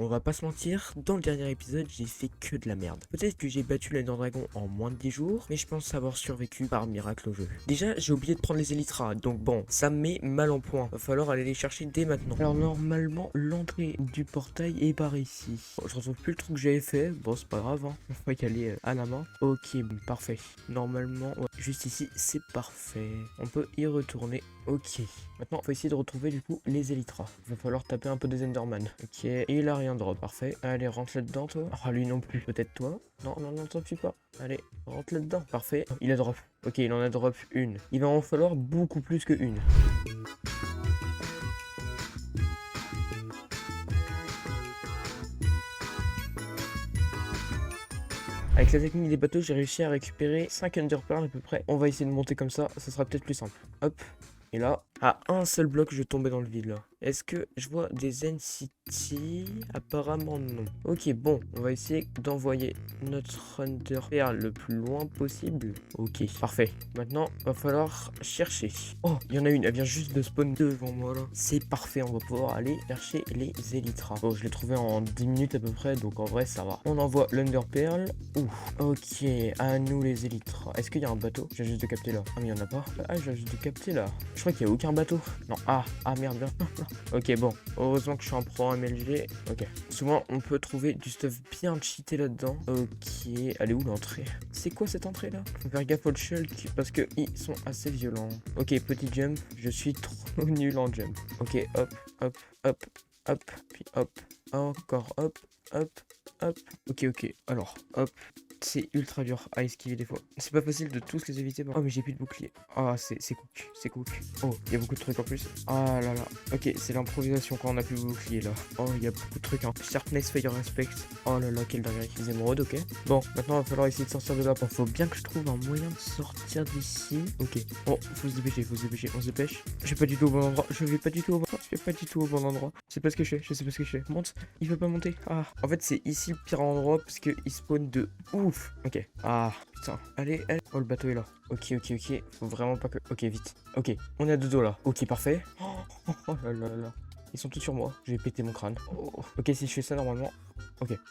on va pas se mentir, dans le dernier épisode, j'ai fait que de la merde. Peut-être que j'ai battu l'Ender Dragon en moins de 10 jours, mais je pense avoir survécu par miracle au jeu. Déjà, j'ai oublié de prendre les Elytras, donc bon, ça me met mal en point. Va falloir aller les chercher dès maintenant. Alors normalement, l'entrée du portail est par ici. Bon, je retrouve plus le truc que j'avais fait, bon c'est pas grave, hein. On va y aller à la main. Ok, parfait. Normalement, ouais, juste ici, c'est parfait. On peut y retourner. Ok. Maintenant, faut essayer de retrouver du coup les Elytras. Il va falloir taper un peu des Enderman. Ok, et il a rien drop. Parfait. Allez, rentre là-dedans, toi. Ah, lui non plus. Peut-être toi. Non, non, non, t'appuies pas. Allez, rentre là-dedans. Parfait. Il a drop. Ok, il en a drop une. Il va en falloir beaucoup plus que une. Avec la technique des bateaux, j'ai réussi à récupérer 5 Enderpearls à peu près. On va essayer de monter comme ça sera peut-être plus simple. Hop. Et là, à un seul bloc, je tombais dans le vide là. Est-ce que je vois des NCT? Apparemment non. Ok, bon, on va essayer d'envoyer notre Enderpearl le plus loin possible. Ok, parfait. Maintenant, va falloir chercher. Oh, il y en a une, elle vient juste de spawn devant moi là. C'est parfait, on va pouvoir aller chercher les Elytras. Bon, je l'ai trouvé en 10 minutes à peu près, donc en vrai ça va. On envoie l'Enderpearl. Ouh, ok, à nous les Elytras. Est-ce qu'il y a un bateau? J'ai juste de capter là. Ah mais il y en a pas. Ah, j'ai juste de capter là. Je crois qu'il y a aucun bateau. Non, ah merde, bien. Ok, bon, heureusement que je suis en pro MLG. Ok, souvent on peut trouver du stuff bien cheaté là-dedans. Ok, elle est où l'entrée? C'est quoi cette entrée là? Faut faire gaffe aux shulk parce que ils sont assez violents. Ok, petit jump, je suis trop nul en jump. Ok, hop, hop, hop, hop, puis hop, encore hop, hop, hop. Ok, alors, hop. C'est ultra dur à esquiver des fois. C'est pas facile de tous les éviter. Oh mais j'ai plus de bouclier. Ah c'est cook, c'est cook. Oh il y a beaucoup de trucs en plus. Ah là là. Ok c'est l'improvisation quand on a plus de bouclier là. Oh il y a beaucoup de trucs hein. Sharpness, fire respect. Oh là là quelle dinguerie. Les émeraudes ok. Bon maintenant il va falloir essayer de sortir de là. Bon, faut bien que je trouve un moyen de sortir d'ici. Ok. Bon faut se dépêcher, on se dépêche. Je vais pas du tout au bon endroit. Je vais pas du tout au bon endroit. Je sais pas ce que je fais, Monte. Il veut pas monter. Ah. En fait c'est ici le pire endroit parce que il spawn de ouf. Ok. Ah, putain. Allez. Oh, le bateau est là. Ok. Faut vraiment pas que... Ok, vite. Ok, on est à deux dos là. Ok, parfait. Oh là là. Ils sont tous sur moi. Je vais péter mon crâne. Oh. Ok, si je fais ça normalement...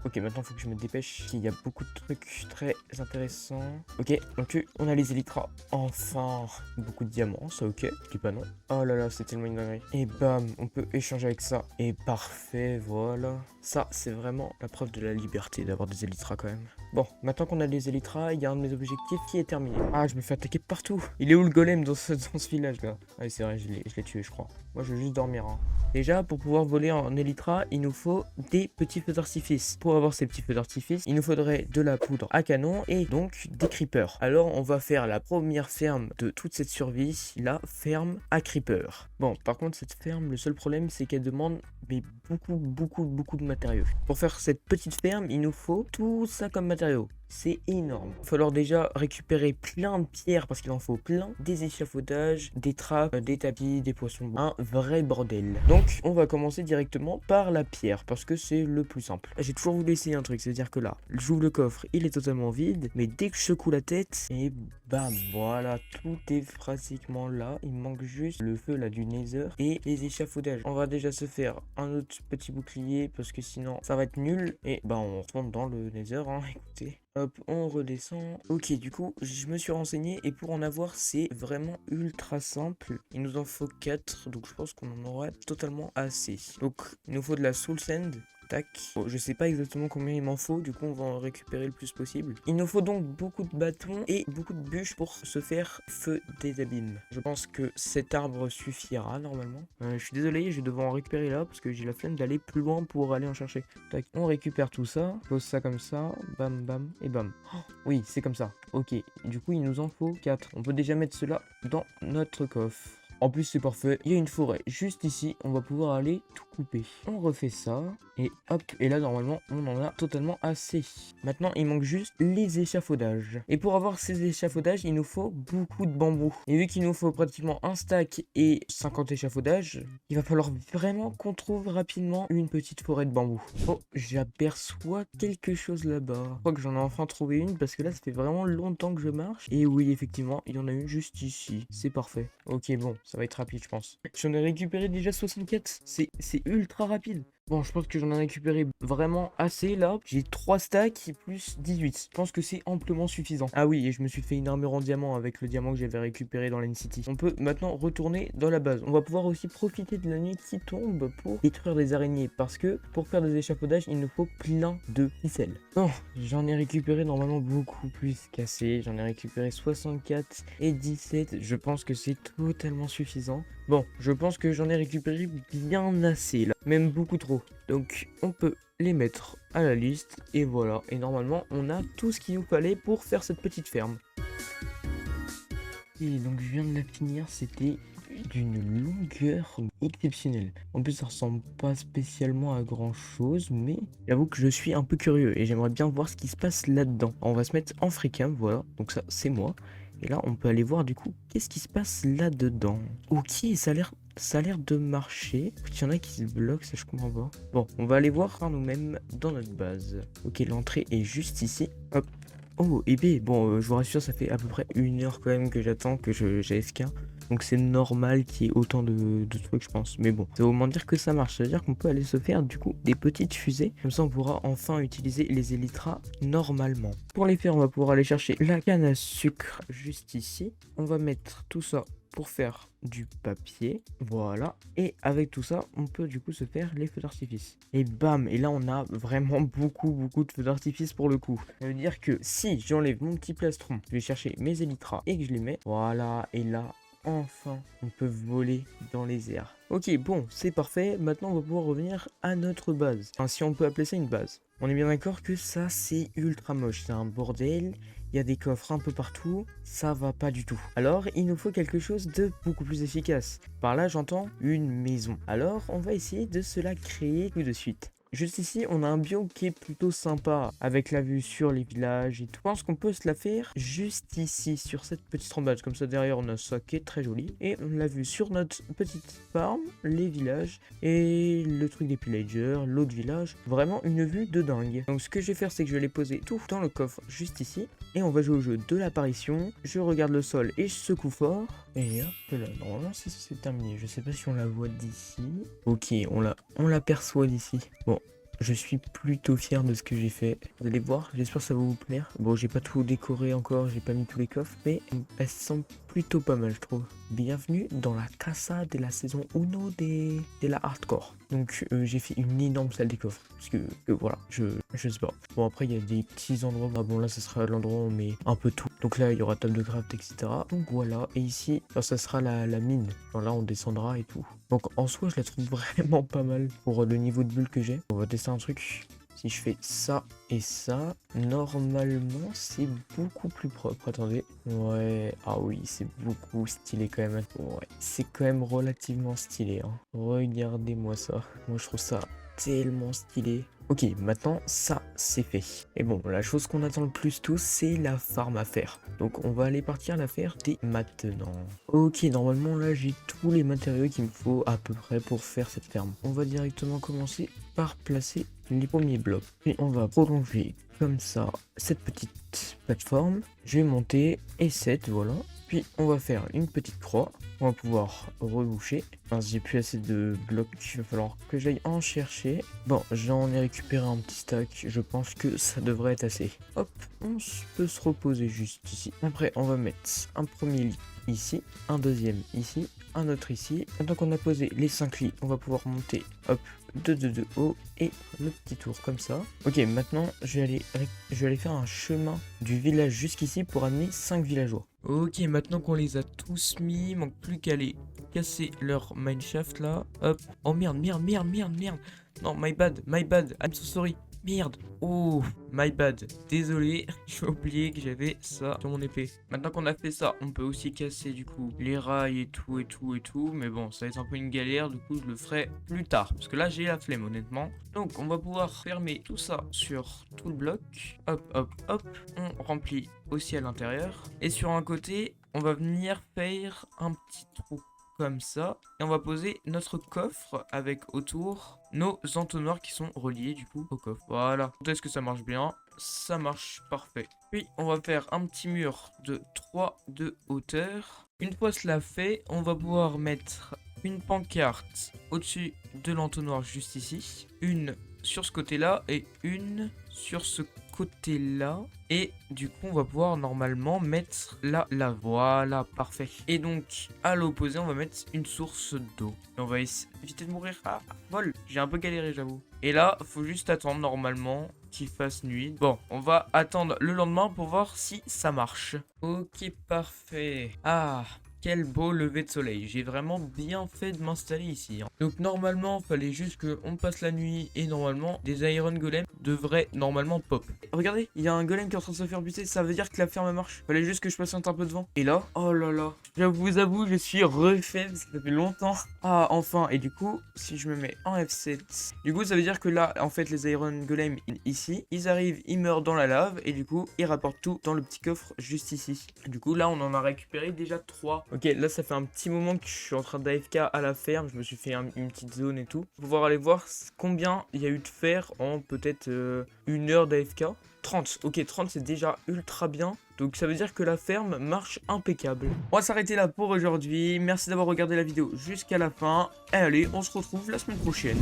Ok, maintenant faut que je me dépêche. Il y a beaucoup de trucs très intéressants. Ok, donc on a les Elytras. Enfin, beaucoup de diamants, ça ok. Je dis pas non. Oh là là, c'est tellement une dinguerie. Et bam, on peut échanger avec ça. Et parfait, voilà. Ça, c'est vraiment la preuve de la liberté d'avoir des Elytras quand même. Bon, maintenant qu'on a les Elytras, il y a un de mes objectifs qui est terminé. Ah, je me fais attaquer partout. Il est où le golem dans ce village là? Ah oui, c'est vrai, je l'ai tué, je crois. Moi, je veux juste dormir. Hein. Déjà, pour pouvoir voler en Elytra, il nous faut des petits feux d'artifice. Pour avoir ces petits feux d'artifice, il nous faudrait de la poudre à canon et donc des creepers. Alors, on va faire la première ferme de toute cette survie, la ferme à creepers. Bon, par contre, cette ferme, le seul problème, c'est qu'elle demande mais beaucoup de matériaux. Pour faire cette petite ferme, il nous faut tout ça comme matériaux. C'est énorme. Il va falloir déjà récupérer plein de pierres parce qu'il en faut plein. Des échafaudages, des trappes, des tapis, des poissons. Un vrai bordel. Donc, on va commencer directement par la pierre parce que c'est le plus simple. J'ai toujours voulu essayer un truc, c'est-à-dire que là, j'ouvre le coffre, il est totalement vide. Mais dès que je secoue la tête, et bam, voilà, tout est pratiquement là. Il manque juste le feu là du nether et les échafaudages. On va déjà se faire un autre petit bouclier parce que sinon, ça va être nul. Et bah, on retourne dans le nether, hein, écoutez. Hop, on redescend. Ok, du coup, je me suis renseigné et pour en avoir, c'est vraiment ultra simple. Il nous en faut 4, donc je pense qu'on en aura totalement assez. Donc, il nous faut de la soul sand. Tac. Bon, je sais pas exactement combien il m'en faut, du coup on va en récupérer le plus possible. Il nous faut donc beaucoup de bâtons et beaucoup de bûches pour se faire feu des abîmes. Je pense que cet arbre suffira normalement. Je suis désolé, je vais devoir en récupérer là parce que j'ai la flemme d'aller plus loin pour aller en chercher. Tac, on récupère tout ça, pose ça comme ça, bam et bam. Oh, oui, c'est comme ça. Ok, du coup il nous en faut 4. On peut déjà mettre cela dans notre coffre. En plus c'est parfait, il y a une forêt juste ici, on va pouvoir aller tout couper. On refait ça, et hop, et là normalement on en a totalement assez. Maintenant il manque juste les échafaudages. Et pour avoir ces échafaudages, il nous faut beaucoup de bambou. Et vu qu'il nous faut pratiquement un stack et 50 échafaudages, il va falloir vraiment qu'on trouve rapidement une petite forêt de bambou. Oh, j'aperçois quelque chose là-bas. Je crois que j'en ai enfin trouvé une, parce que là ça fait vraiment longtemps que je marche. Et oui, effectivement, il y en a une juste ici. C'est parfait. Ok, bon. Ça va être rapide, je pense. J'en ai récupéré déjà 64. C'est ultra rapide. Bon, je pense que j'en ai récupéré vraiment assez là. J'ai 3 stacks plus 18. Je pense que c'est amplement suffisant. Ah oui, et je me suis fait une armure en diamant avec le diamant que j'avais récupéré dans l'N-City. On peut maintenant retourner dans la base. On va pouvoir aussi profiter de la nuit qui tombe pour détruire des araignées. Parce que pour faire des échafaudages, il nous faut plein de ficelles. Bon, j'en ai récupéré normalement beaucoup plus qu'assez. J'en ai récupéré 64 et 17. Je pense que c'est totalement suffisant. Bon, je pense que j'en ai récupéré bien assez là. Même beaucoup trop. Donc on peut les mettre à la liste et voilà. Et normalement on a tout ce qu'il nous fallait pour faire cette petite ferme. Et donc je viens de la finir, c'était d'une longueur exceptionnelle. En plus ça ressemble pas spécialement à grand chose, mais j'avoue que je suis un peu curieux et j'aimerais bien voir ce qui se passe là-dedans. On va se mettre en freecam, voilà, donc ça c'est moi. Et là on peut aller voir du coup qu'est-ce qui se passe là-dedans. Ok, ça a l'air de marcher. Il y en a qui se bloquent, ça je comprends pas. Bon, on va aller voir par nous-mêmes dans notre base. Ok, l'entrée est juste ici. Hop. Oh, et B, bon, je vous rassure, ça fait à peu près 1 heure quand même que j'attends que j'ai FK. Donc c'est normal qu'il y ait autant de trucs, je pense. Mais bon, ça veut au moins dire que ça marche. Ça veut dire qu'on peut aller se faire du coup des petites fusées. Comme ça, on pourra enfin utiliser les élytras normalement. Pour les faire, on va pouvoir aller chercher la canne à sucre juste ici. On va mettre tout ça pour faire du papier, voilà, et avec tout ça on peut du coup se faire les feux d'artifice et bam, et là on a vraiment beaucoup de feux d'artifice pour le coup. Ça veut dire que si j'enlève mon petit plastron, je vais chercher mes élytras et que je les mets, voilà, et là enfin on peut voler dans les airs. Ok, bon, c'est parfait. Maintenant on va pouvoir revenir à notre base, enfin si on peut appeler ça une base. On est bien d'accord que ça c'est ultra moche, c'est un bordel. Il y a des coffres un peu partout, ça va pas du tout. Alors, il nous faut quelque chose de beaucoup plus efficace. Par là, j'entends une maison. Alors, on va essayer de se la créer tout de suite. Juste ici, on a un biome qui est plutôt sympa, avec la vue sur les villages et tout. Je pense qu'on peut se la faire juste ici, sur cette petite rambade. Comme ça, derrière, on a ça qui est très joli. Et on l'a vu sur notre petite farm, les villages, et le truc des pillagers, l'autre village. Vraiment une vue de dingue. Donc, ce que je vais faire, c'est que je vais les poser tout dans le coffre, juste ici. Et on va jouer au jeu de l'apparition. Je regarde le sol et je secoue fort. Et hop là, normalement, c'est terminé. Je sais pas si on la voit d'ici. Ok, on l'aperçoit d'ici. Bon. Je suis plutôt fier de ce que j'ai fait. Vous allez voir, j'espère que ça va vous plaire. Bon, j'ai pas tout décoré encore, j'ai pas mis tous les coffres, mais elle semble plutôt pas mal, je trouve. Bienvenue dans la casa de la saison 1 de la hardcore. Donc, j'ai fait une énorme salle des coffres. Parce que voilà, je sais pas. Bon, après, il y a des petits endroits. Ah, bon, là, ce sera l'endroit où on met un peu tout. Donc là, il y aura table de craft, etc. Donc voilà. Et ici, alors, ça sera la mine. Alors là, on descendra et tout. Donc en soi, je la trouve vraiment pas mal pour le niveau de bulle que j'ai. On va tester un truc. Si je fais ça et ça, normalement, c'est beaucoup plus propre. Attendez. Ouais. Ah oui, c'est beaucoup stylé quand même. Ouais. C'est quand même relativement stylé. Hein. Regardez-moi ça. Moi, je trouve ça tellement stylé. Ok, maintenant ça c'est fait. Et bon, la chose qu'on attend le plus tous, c'est la farm à faire. Donc on va aller partir la faire dès maintenant. Ok, normalement là j'ai tous les matériaux qu'il me faut à peu près pour faire cette ferme. On va directement commencer par placer les premiers blocs. Puis on va prolonger comme ça cette petite plateforme. Je vais monter et 7, voilà. Puis on va faire une petite croix. On va pouvoir reboucher. Enfin, j'ai plus assez de blocs, il va falloir que j'aille en chercher. Bon, j'en ai récupéré un petit stack. Je pense que ça devrait être assez. Hop, on peut se reposer juste ici. Après, on va mettre un premier lit ici, un deuxième ici, un autre ici. Maintenant qu'on a posé les 5 lits, on va pouvoir monter, hop, de haut et le petit tour comme ça. Ok, maintenant je vais aller faire un chemin du village jusqu'ici pour amener 5 villageois. Ok, maintenant qu'on les a tous mis, il manque plus qu'à aller casser leur mineshaft là. Hop. Oh merde. Non, my bad, I'm so sorry. Merde. Oh, my bad. Désolé, j'ai oublié que j'avais ça sur mon épée. Maintenant qu'on a fait ça, on peut aussi casser du coup les rails et tout. Mais bon, ça va être un peu une galère. Du coup, je le ferai plus tard. Parce que là, j'ai la flemme, honnêtement. Donc, on va pouvoir fermer tout ça sur tout le bloc. Hop. On remplit aussi à l'intérieur. Et sur un côté, on va venir faire un petit trou comme ça, et on va poser notre coffre avec autour nos entonnoirs qui sont reliés du coup au coffre. Voilà. Est-ce que ça marche bien? Ça marche parfait. Puis on va faire un petit mur de 3 de hauteur. Une fois cela fait, on va pouvoir mettre une pancarte au-dessus de l'entonnoir juste ici, une sur ce côté-là et une sur ce côté-là. Et du coup, on va pouvoir normalement mettre là, voilà, parfait. Et donc, à l'opposé, on va mettre une source d'eau. Et on va éviter de mourir. Ah, vol, j'ai un peu galéré, j'avoue. Et là, faut juste attendre normalement qu'il fasse nuit. Bon, on va attendre le lendemain pour voir si ça marche. Ok, parfait. Ah, quel beau lever de soleil. J'ai vraiment bien fait de m'installer ici. Donc normalement, fallait juste qu'on passe la nuit et normalement, des Iron Golem devraient normalement pop. Regardez, il y a un golem qui est en train de se faire buter. Ça veut dire que la ferme marche. Fallait juste que je patiente un peu devant. Et là, oh là là. Je vous avoue, je suis refait parce que ça fait longtemps. Ah, enfin. Et du coup, si je me mets en F7, du coup, ça veut dire que là, en fait, les Iron Golem ici, ils arrivent, ils meurent dans la lave et du coup, ils rapportent tout dans le petit coffre juste ici. Du coup, là, on en a récupéré déjà 3. Ok, là, ça fait un petit moment que je suis en train d'AFK à la ferme. Je me suis fait une petite zone et tout. Pour pouvoir aller voir combien il y a eu de fer en peut-être 1 heure d'AFK. 30. Ok, 30, c'est déjà ultra bien. Donc ça veut dire que la ferme marche impeccable. On va s'arrêter là pour aujourd'hui. Merci d'avoir regardé la vidéo jusqu'à la fin. Et allez, on se retrouve la semaine prochaine.